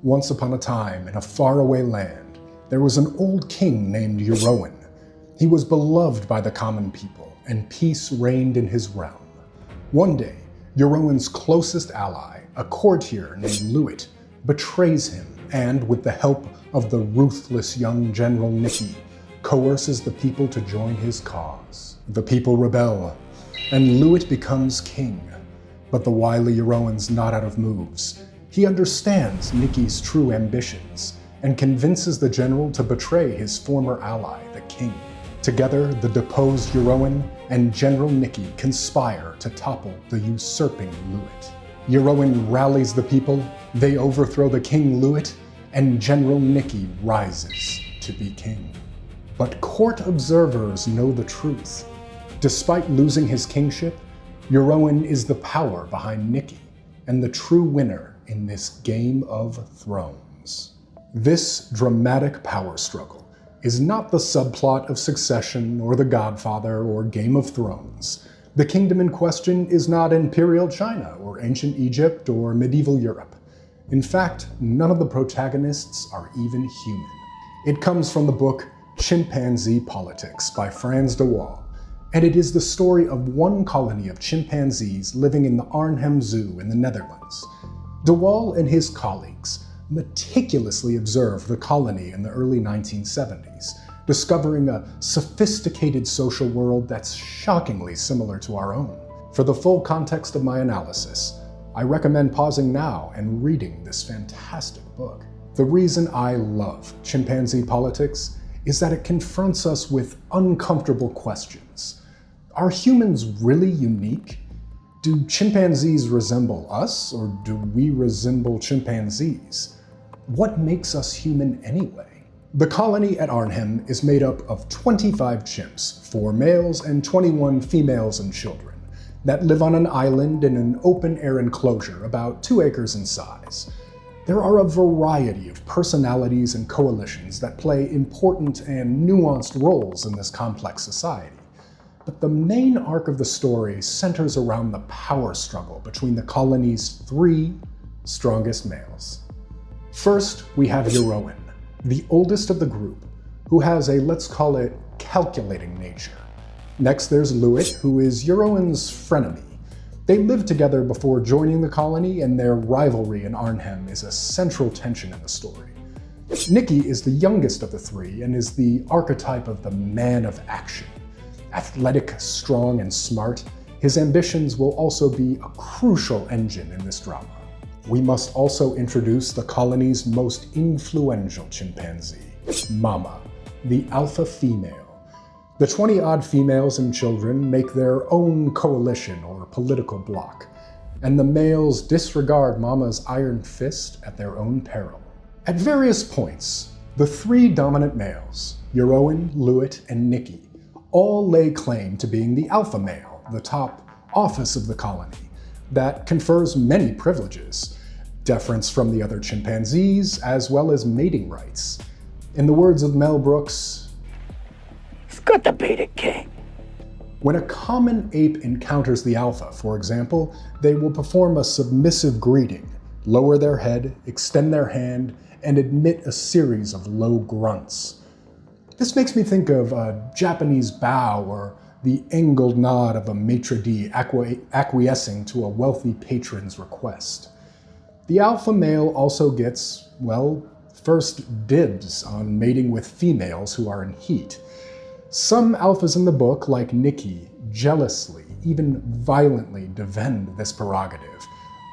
Once upon a time, in a faraway land, there was an old king named Euroan. He was beloved by the common people, and peace reigned in his realm. One day, Euroan's closest ally, a courtier named Louis, betrays him and, with the help of the ruthless young General Nicky, coerces the people to join his cause. The people rebel, and Louis becomes king. But the wily Euroan's not out of moves. He understands Nicky's true ambitions and convinces the general to betray his former ally, the king. Together, the deposed Euroan and General Nicky conspire to topple the usurping Louis. Euroan rallies the people, they overthrow the King Louis, and General Nicky rises to be king. But court observers know the truth. Despite losing his kingship, Euroan is the power behind Nicky and the true winner in this Game of Thrones. This dramatic power struggle is not the subplot of Succession or The Godfather or Game of Thrones. The kingdom in question is not Imperial China or ancient Egypt or medieval Europe. In fact, none of the protagonists are even human. It comes from the book Chimpanzee Politics by Frans de Waal, and it is the story of one colony of chimpanzees living in the Arnhem Zoo in the Netherlands. De Waal and his colleagues meticulously observed the colony in the early 1970s, discovering a sophisticated social world that's shockingly similar to our own. For the full context of my analysis, I recommend pausing now and reading this fantastic book. The reason I love Chimpanzee Politics is that it confronts us with uncomfortable questions. Are humans really unique? Do chimpanzees resemble us, or do we resemble chimpanzees? What makes us human anyway? The colony at Arnhem is made up of 25 chimps, 4 males and 21 females and children, that live on an island in an open-air enclosure about 2 acres in size. There are a variety of personalities and coalitions that play important and nuanced roles in this complex society. But the main arc of the story centers around the power struggle between the colony's 3 strongest males. First, we have Euroan, the oldest of the group, who has a, let's call it, calculating nature. Next, there's Louis, who is Euroan's frenemy. They lived together before joining the colony, and their rivalry in Arnhem is a central tension in the story. Nicky is the youngest of the 3 and is the archetype of the man of action. Athletic, strong, and smart, his ambitions will also be a crucial engine in this drama. We must also introduce the colony's most influential chimpanzee, Mama, the alpha female. The 20-odd females and children make their own coalition or political bloc, and the males disregard Mama's iron fist at their own peril. At various points, the 3 dominant males, Euroan, Louis, and Nicky, all lay claim to being the alpha male, the top office of the colony, that confers many privileges, deference from the other chimpanzees, as well as mating rights. In the words of Mel Brooks, "It's good to be the king." when a common ape encounters the alpha, for example, they will perform a submissive greeting, lower their head, extend their hand, and emit a series of low grunts. This makes me think of a Japanese bow or the angled nod of a maitre d' acquiescing to a wealthy patron's request. The alpha male also gets, well, first dibs on mating with females who are in heat. Some alphas in the book, like Nicky, jealously, even violently defend this prerogative,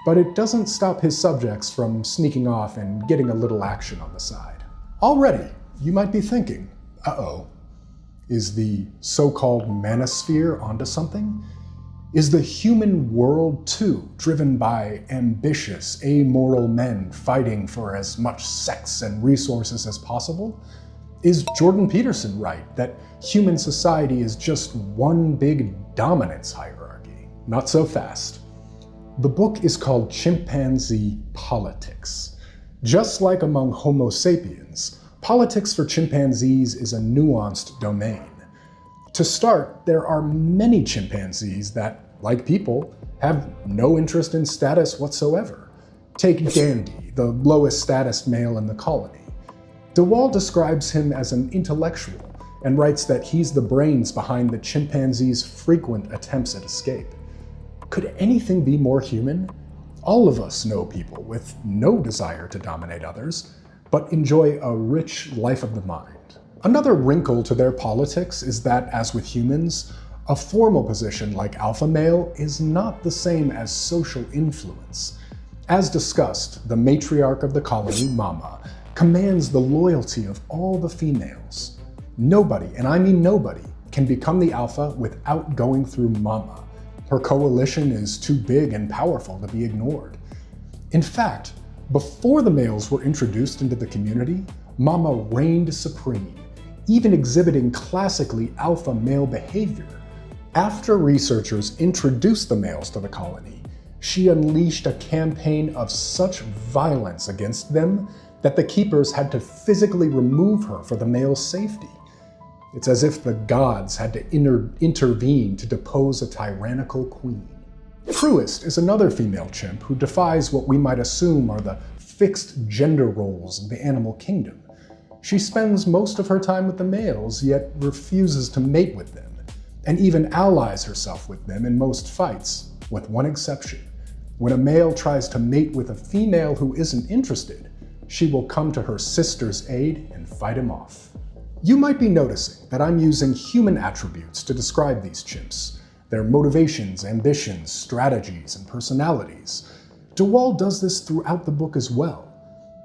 but it doesn't stop his subjects from sneaking off and getting a little action on the side. Already, you might be thinking, uh-oh, is the so-called manosphere onto something? Is the human world too driven by ambitious, amoral men fighting for as much sex and resources as possible? Is Jordan Peterson right that human society is just one big dominance hierarchy? Not so fast. The book is called Chimpanzee Politics. Just like among Homo sapiens, politics for chimpanzees is a nuanced domain. To start, there are many chimpanzees that, like people, have no interest in status whatsoever. Take Dandy, the lowest status male in the colony. De Waal describes him as an intellectual and writes that he's the brains behind the chimpanzees' frequent attempts at escape. Could anything be more human? All of us know people with no desire to dominate others, but enjoy a rich life of the mind. Another wrinkle to their politics is that, as with humans, a formal position like alpha male is not the same as social influence. As discussed, the matriarch of the colony, Mama, commands the loyalty of all the females. Nobody, and I mean nobody, can become the alpha without going through Mama. Her coalition is too big and powerful to be ignored. In fact, before the males were introduced into the community, Mama reigned supreme, even exhibiting classically alpha male behavior. After researchers introduced the males to the colony, she unleashed a campaign of such violence against them that the keepers had to physically remove her for the males' safety. It's as if the gods had to intervene to depose a tyrannical queen. Truist is another female chimp who defies what we might assume are the fixed gender roles of the animal kingdom. She spends most of her time with the males, yet refuses to mate with them, and even allies herself with them in most fights, with one exception. When a male tries to mate with a female who isn't interested, she will come to her sister's aid and fight him off. You might be noticing that I'm using human attributes to describe these chimps, their motivations, ambitions, strategies, and personalities. De Waal does this throughout the book as well.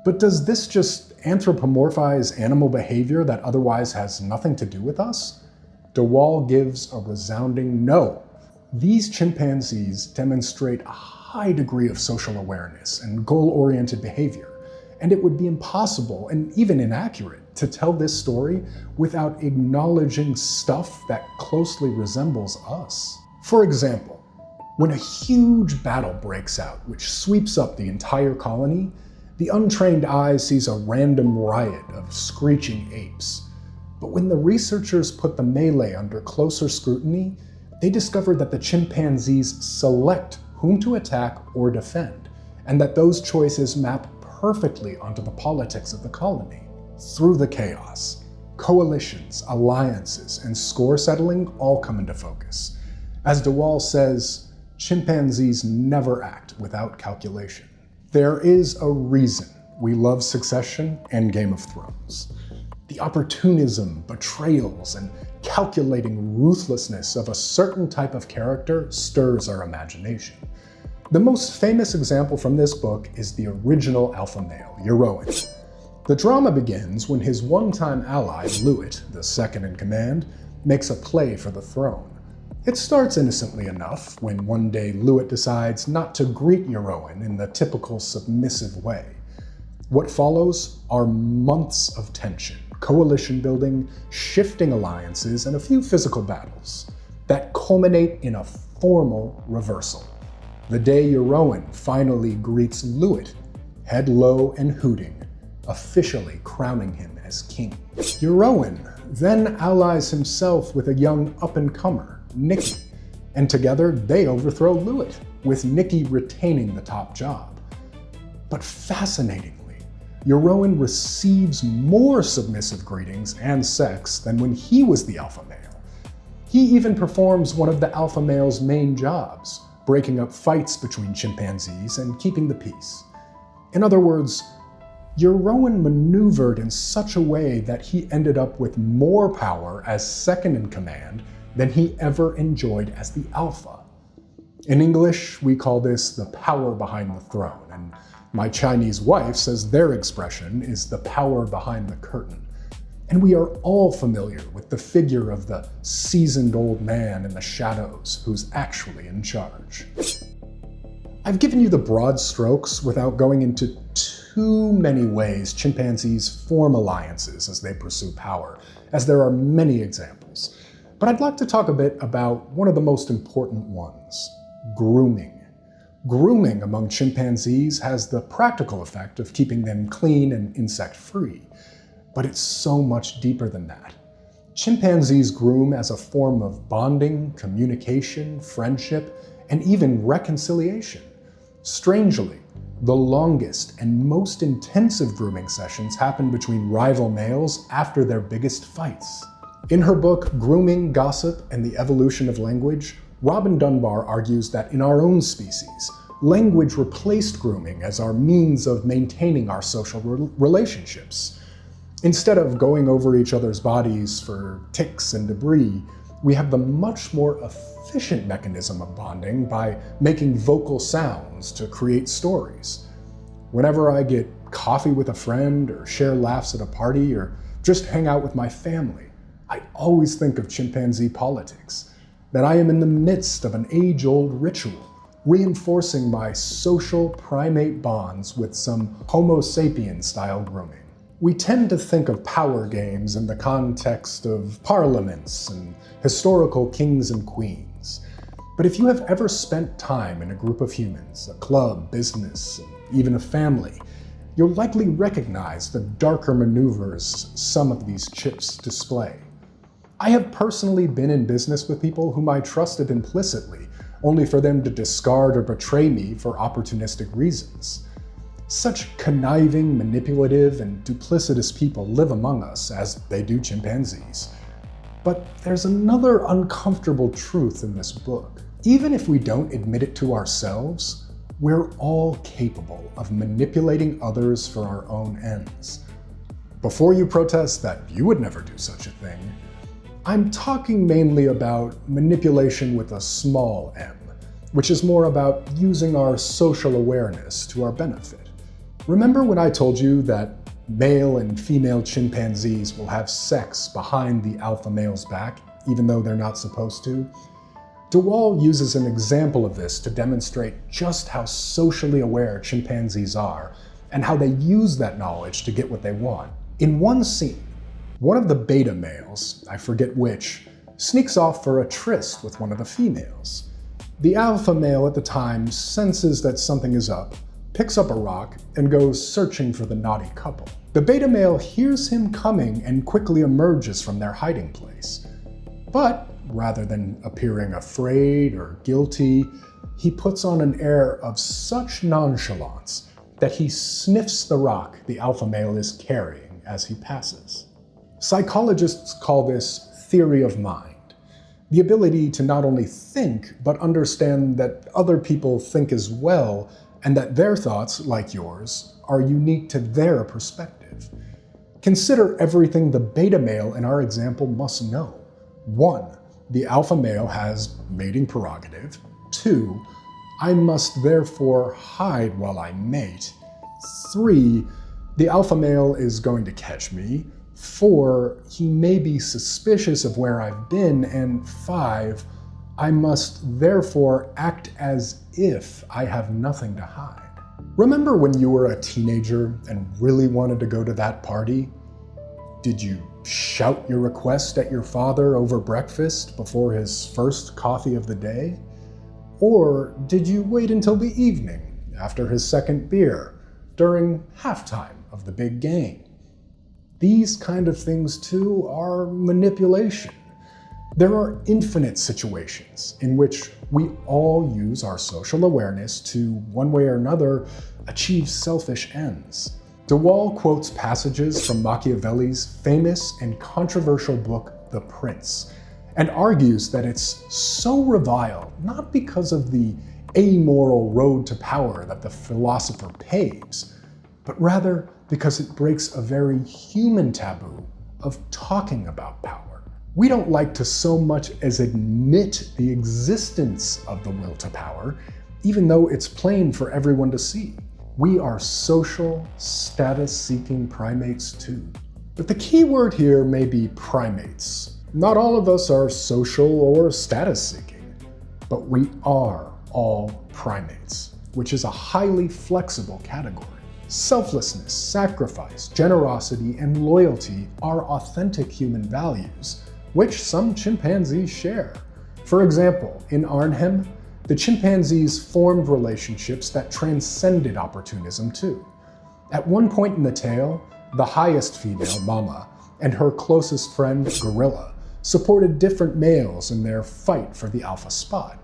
But does this just anthropomorphize animal behavior that otherwise has nothing to do with us? De Waal gives a resounding no. These chimpanzees demonstrate a high degree of social awareness and goal-oriented behavior, and it would be impossible and even inaccurate to tell this story without acknowledging stuff that closely resembles us. For example, when a huge battle breaks out which sweeps up the entire colony, the untrained eye sees a random riot of screeching apes. But when the researchers put the melee under closer scrutiny, they discovered that the chimpanzees select whom to attack or defend, and that those choices map perfectly onto the politics of the colony. Through the chaos, coalitions, alliances, and score settling all come into focus. As De Waal says, chimpanzees never act without calculation. There is a reason we love Succession and Game of Thrones. The opportunism, betrayals, and calculating ruthlessness of a certain type of character stirs our imagination. The most famous example from this book is the original alpha male, Yaroan. The drama begins when his one-time ally, Luit, the second in command, makes a play for the throne. It starts innocently enough when one day Luit decides not to greet Yaroan in the typical submissive way. What follows are months of tension, coalition building, shifting alliances, and a few physical battles that culminate in a formal reversal. The day Yaroan finally greets Luit, head low and hooting, officially crowning him as king. Yaroan then allies himself with a young up-and-comer, Nikki, and together they overthrow Luit, with Nikki retaining the top job. But fascinatingly, Yaroan receives more submissive greetings and sex than when he was the alpha male. He even performs one of the alpha male's main jobs, breaking up fights between chimpanzees and keeping the peace. In other words, Yaroan maneuvered in such a way that he ended up with more power as second in command than he ever enjoyed as the alpha. In English, we call this the power behind the throne, and my Chinese wife says their expression is the power behind the curtain. And we are all familiar with the figure of the seasoned old man in the shadows who's actually in charge. I've given you the broad strokes without going into too many ways chimpanzees form alliances as they pursue power, as there are many examples. But I'd like to talk a bit about one of the most important ones, grooming. Grooming among chimpanzees has the practical effect of keeping them clean and insect-free, but it's so much deeper than that. Chimpanzees groom as a form of bonding, communication, friendship, and even reconciliation. Strangely, the longest and most intensive grooming sessions happen between rival males after their biggest fights. In her book, Grooming, Gossip, and the Evolution of Language, Robin Dunbar argues that in our own species, language replaced grooming as our means of maintaining our social relationships. Instead of going over each other's bodies for ticks and debris, we have the much more efficient mechanism of bonding by making vocal sounds to create stories. Whenever I get coffee with a friend, or share laughs at a party, or just hang out with my family, I always think of Chimpanzee Politics, that I am in the midst of an age-old ritual, reinforcing my social primate bonds with some Homo sapiens-style grooming. We tend to think of power games in the context of parliaments and historical kings and queens. But if you have ever spent time in a group of humans, a club, business, and even a family, you'll likely recognize the darker maneuvers some of these chips display. I have personally been in business with people whom I trusted implicitly, only for them to discard or betray me for opportunistic reasons. Such conniving, manipulative, and duplicitous people live among us, as they do chimpanzees. But there's another uncomfortable truth in this book. Even if we don't admit it to ourselves, we're all capable of manipulating others for our own ends. Before you protest that you would never do such a thing, I'm talking mainly about manipulation with a small m, which is more about using our social awareness to our benefit. Remember when I told you that male and female chimpanzees will have sex behind the alpha male's back, even though they're not supposed to? De Waal uses an example of this to demonstrate just how socially aware chimpanzees are, and how they use that knowledge to get what they want. In one scene, one of the beta males, I forget which, sneaks off for a tryst with one of the females. The alpha male at the time senses that something is up, picks up a rock, and goes searching for the naughty couple. The beta male hears him coming and quickly emerges from their hiding place. But rather than appearing afraid or guilty, he puts on an air of such nonchalance that he sniffs the rock the alpha male is carrying as he passes. Psychologists call this theory of mind, the ability to not only think, but understand that other people think as well, and that their thoughts, like yours, are unique to their perspective. Consider everything the beta male in our example must know. 1. The alpha male has mating prerogative. 2. I must therefore hide while I mate. 3. The alpha male is going to catch me. 4. He may be suspicious of where I've been. And 5. I must therefore act as if I have nothing to hide. Remember when you were a teenager and really wanted to go to that party? Did you shout your request at your father over breakfast before his first coffee of the day? Or did you wait until the evening, after his second beer, during halftime of the big game? These kind of things too are manipulation. There are infinite situations in which we all use our social awareness to, one way or another, achieve selfish ends. De Waal quotes passages from Machiavelli's famous and controversial book, The Prince, and argues that it's so reviled not because of the amoral road to power that the philosopher paves, but rather because it breaks a very human taboo of talking about power. We don't like to so much as admit the existence of the will to power, even though it's plain for everyone to see. We are social, status-seeking primates too. But the key word here may be primates. Not all of us are social or status-seeking, but we are all primates, which is a highly flexible category. Selflessness, sacrifice, generosity, and loyalty are authentic human values, which some chimpanzees share. For example, in Arnhem, the chimpanzees formed relationships that transcended opportunism too. At one point in the tale, the highest female, Mama, and her closest friend, Gorilla, supported different males in their fight for the alpha spot.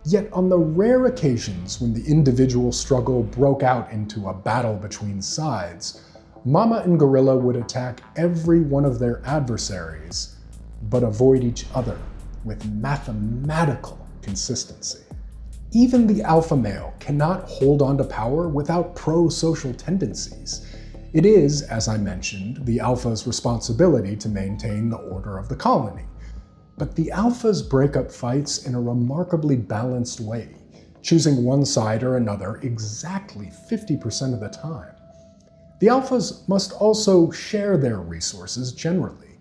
Yet on the rare occasions when the individual struggle broke out into a battle between sides, Mama and Gorilla would attack every one of their adversaries, but avoid each other with mathematical consistency. Even the alpha male cannot hold on to power without pro-social tendencies. It is, as I mentioned, the alpha's responsibility to maintain the order of the colony. But the alphas break up fights in a remarkably balanced way, choosing one side or another exactly 50% of the time. The alphas must also share their resources generally.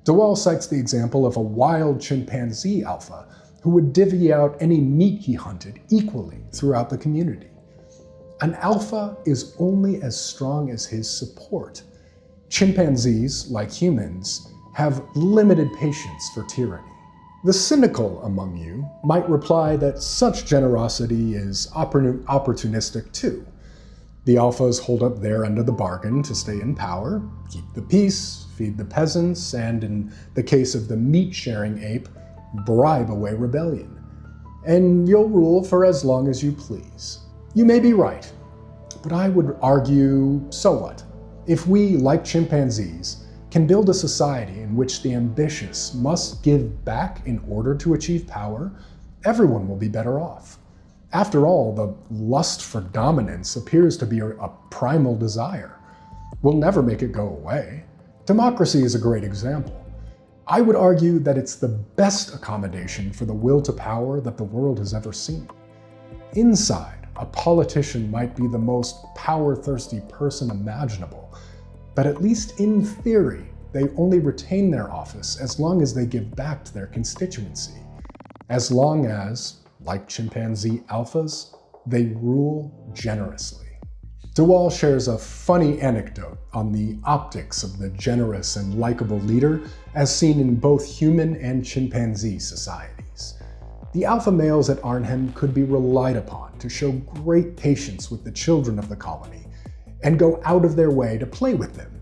De Waal cites the example of a wild chimpanzee alpha who would divvy out any meat he hunted equally throughout the community. An alpha is only as strong as his support. Chimpanzees, like humans, have limited patience for tyranny. The cynical among you might reply that such generosity is opportunistic too. The alphas hold up their end of the bargain to stay in power, keep the peace, feed the peasants, and in the case of the meat-sharing ape, bribe away rebellion. And you'll rule for as long as you please. You may be right, but I would argue, so what? If we, like chimpanzees, can build a society in which the ambitious must give back in order to achieve power, everyone will be better off. After all, the lust for dominance appears to be a primal desire. We'll never make it go away. Democracy is a great example. I would argue that it's the best accommodation for the will to power that the world has ever seen. Inside, a politician might be the most power-thirsty person imaginable, but at least in theory, they only retain their office as long as they give back to their constituency. As long as, like chimpanzee alphas, they rule generously. De Waal shares a funny anecdote on the optics of the generous and likable leader as seen in both human and chimpanzee societies. The alpha males at Arnhem could be relied upon to show great patience with the children of the colony and go out of their way to play with them,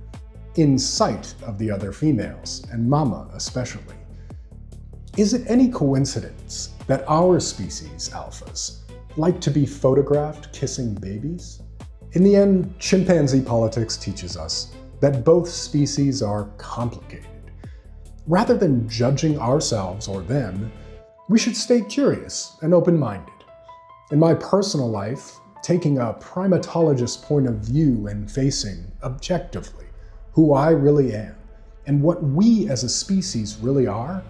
in sight of the other females, and Mama especially. Is it any coincidence that our species, alphas, like to be photographed kissing babies? In the end, Chimpanzee Politics teaches us that both species are complicated. Rather than judging ourselves or them, we should stay curious and open-minded. In my personal life, taking a primatologist point of view and facing, objectively, who I really am and what we as a species really are,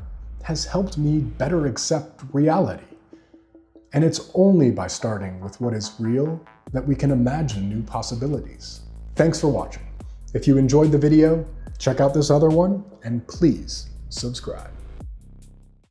has helped me better accept reality. And it's only by starting with what is real that we can imagine new possibilities. Thanks for watching. If you enjoyed the video, check out this other one, and please subscribe.